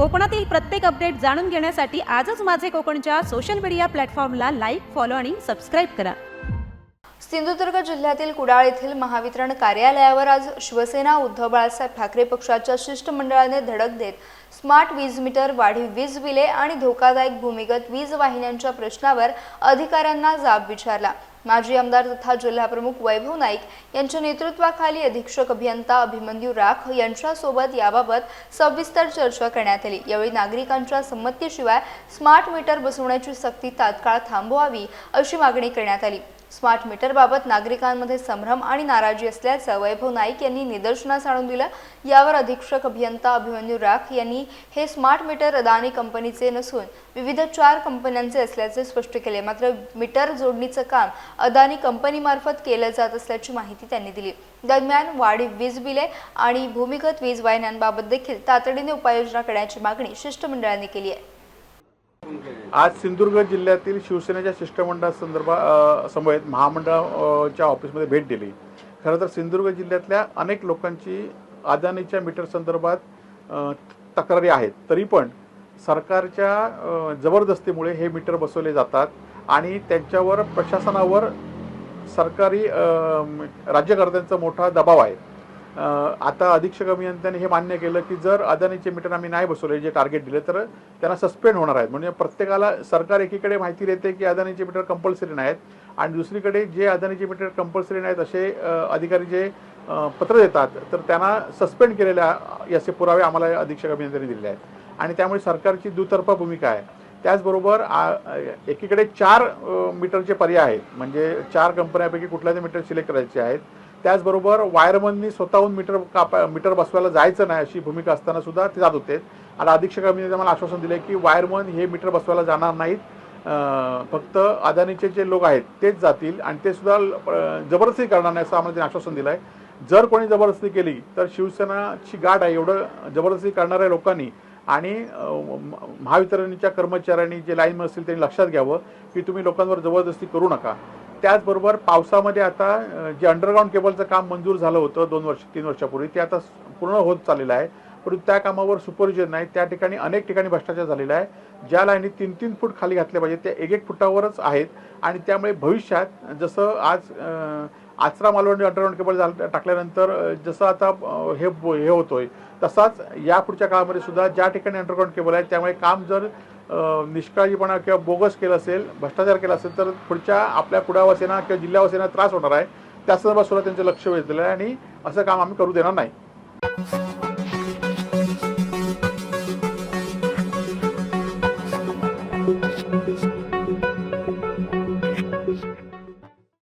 कोकणातील प्रत्येक अपडेट जाणून घेण्यासाठी आजच माझे कोकणच्या सोशल मीडिया प्लॅटफॉर्मला लाईक, फॉलो आणि सबस्क्राईब करा। सिंधुदुर्ग जिल्ह्यातील कुडाळ येथील महावितरण कार्यालयावर आज शिवसेना उद्धव बाळासाहेब ठाकरे पक्षाच्या शिष्टमंडळाने धडक देत स्मार्ट वीज मीटर, वाढीव वीज बिले आणि धोकादायक भूमिगत वीज वाहिन्यांच्या प्रश्नावर अधिकाऱ्यांना जाब विचारला। माजी आमदार तथा जिल्हाप्रमुख वैभव नाईक यांच्या नेतृत्वाखाली अधीक्षक अभियंता अभिमन्यू राख यांच्यासोबत याबाबत सविस्तर चर्चा करण्यात आली। यावेळी नागरिकांच्या संमतीशिवाय स्मार्ट मीटर बसवण्याची सक्ती तात्काळ थांबवावी अशी मागणी करण्यात आली। स्मार्ट मीटरबाबत नागरिकांमध्ये संभ्रम आणि नाराजी असल्याचं वैभव नाईक यांनी निदर्शनास आणून दिलं। यावर अधीक्षक अभियंता अभिमन्यू राख यांनी हे स्मार्ट मीटर अदानी कंपनीचे नसून विविध 4 कंपन्यांचे असल्याचे स्पष्ट केले। मात्र मीटर जोडणीचं काम अदानी कंपनीमार्फत केलं जात असल्याची माहिती त्यांनी दिली। दरम्यान वाढीव वीज बिले आणि भूमिगत वीज वाहिन्यांबाबत देखील तातडीने उपाययोजना करण्याची मागणी शिष्टमंडळाने केली आहे। आज सिंधुदुर्ग जिल्ह्यातील शिवसेनेच्या शिष्टमंडळासमवेत महामंडळाच्या ऑफिसमध्ये भेट दिली। खरं तर सिंधुदुर्ग जिल्ह्यातल्या अनेक लोकांची अदानीच्या मीटर संदर्भात तक्रारी आहेत, तरी पण सरकारच्या जबरदस्तीमुळे हे मीटर बसवले जातात आणि त्यांच्यावर प्रशासनावर सरकारी राज्यकर्त्यांचा मोठा दबाव आहे। आता अधीक्षक अभियंत्याने हे मान्य केलं की जर अदानीचे मीटर आम्ही नाही बसवले, जे टार्गेट दिले, तर त्यांना सस्पेंड होणार आहेत। म्हणजे प्रत्येकाला सरकार एकीकडे माहिती देते की अदानीचे मीटर कंपल्सरी नाहीत आणि दुसरीकडे जे अदानीचे मीटर कंपल्सरी नाहीत असे अधिकारी जे पत्र देतात तर त्यांना सस्पेंड केलेल्या याचे पुरावे आम्हाला अधीक्षक अभियंत्याने दिलेले आहेत आणि त्यामुळे सरकारची दुतर्फा भूमिका आहे। त्याचबरोबर एकीकडे 4 मीटरचे पर्याय आहेत, म्हणजे 4 कंपन्यांपैकी कुठल्याही मीटर सिलेक्ट करायचे आहेत। त्याचबरोबर वायरमननी स्वतःहून मीटर बसवायला जायचं नाही अशी भूमिका असताना सुद्धा ते जात होते आणि अधीक्षक अभियंत्याने मला आश्वासन दिले की वायरमन हे मीटर बसवायला जाणार नाहीत, फक्त अदानीचे जे लोक आहेत तेच जातील आणि ते सुद्धा जबरदस्ती करणार नाही असं आम्हाला त्यांनी आश्वासन दिलं आहे। जर कोणी जबरदस्ती केली तर शिवसेनाची गाठ आहे, एवढं जबरदस्ती करणाऱ्या लोकांनी आणि महावितरणच्या कर्मचाऱ्यांनी जे लाईनमध्ये असतील त्यांनी लक्षात घ्यावं की तुम्ही लोकांवर जबरदस्ती करू नका। त्याचबरोबर पावसामध्ये आता जे अंडरग्राऊंड केबलचं काम मंजूर झालं होतं 2-3 वर्षापूर्वी, ते आता पूर्ण होत चाललेलं आहे, परंतु त्या कामावर सुपरविजन नाही। त्या ठिकाणी अनेक ठिकाणी भ्रष्टाचार झालेला आहे। ज्या लाईनी 3-3 फूट खाली घातल्या पाहिजे त्या 1-1 फुटावरच आहेत आणि त्यामुळे भविष्यात जसं आज आचरा मालवणी अंडरग्राऊंड केबल टाकल्यानंतर जसं आता हे होतोय तसाच या पुढच्या काळामध्ये सुद्धा ज्या ठिकाणी अंडरग्राऊंड केबल आहे त्यामुळे काम जर निष्काळजीपणा किंवा बोगस केलं असेल, भ्रष्टाचार केला असेल तर पुढच्या आपल्या कुडावासींना किंवा जिल्ह्यावासींना त्रास होणार आहे। त्या संदर्भात सुद्धा त्यांचं लक्ष वेधलेलं आहे आणि असं काम आम्ही करू देणार नाही।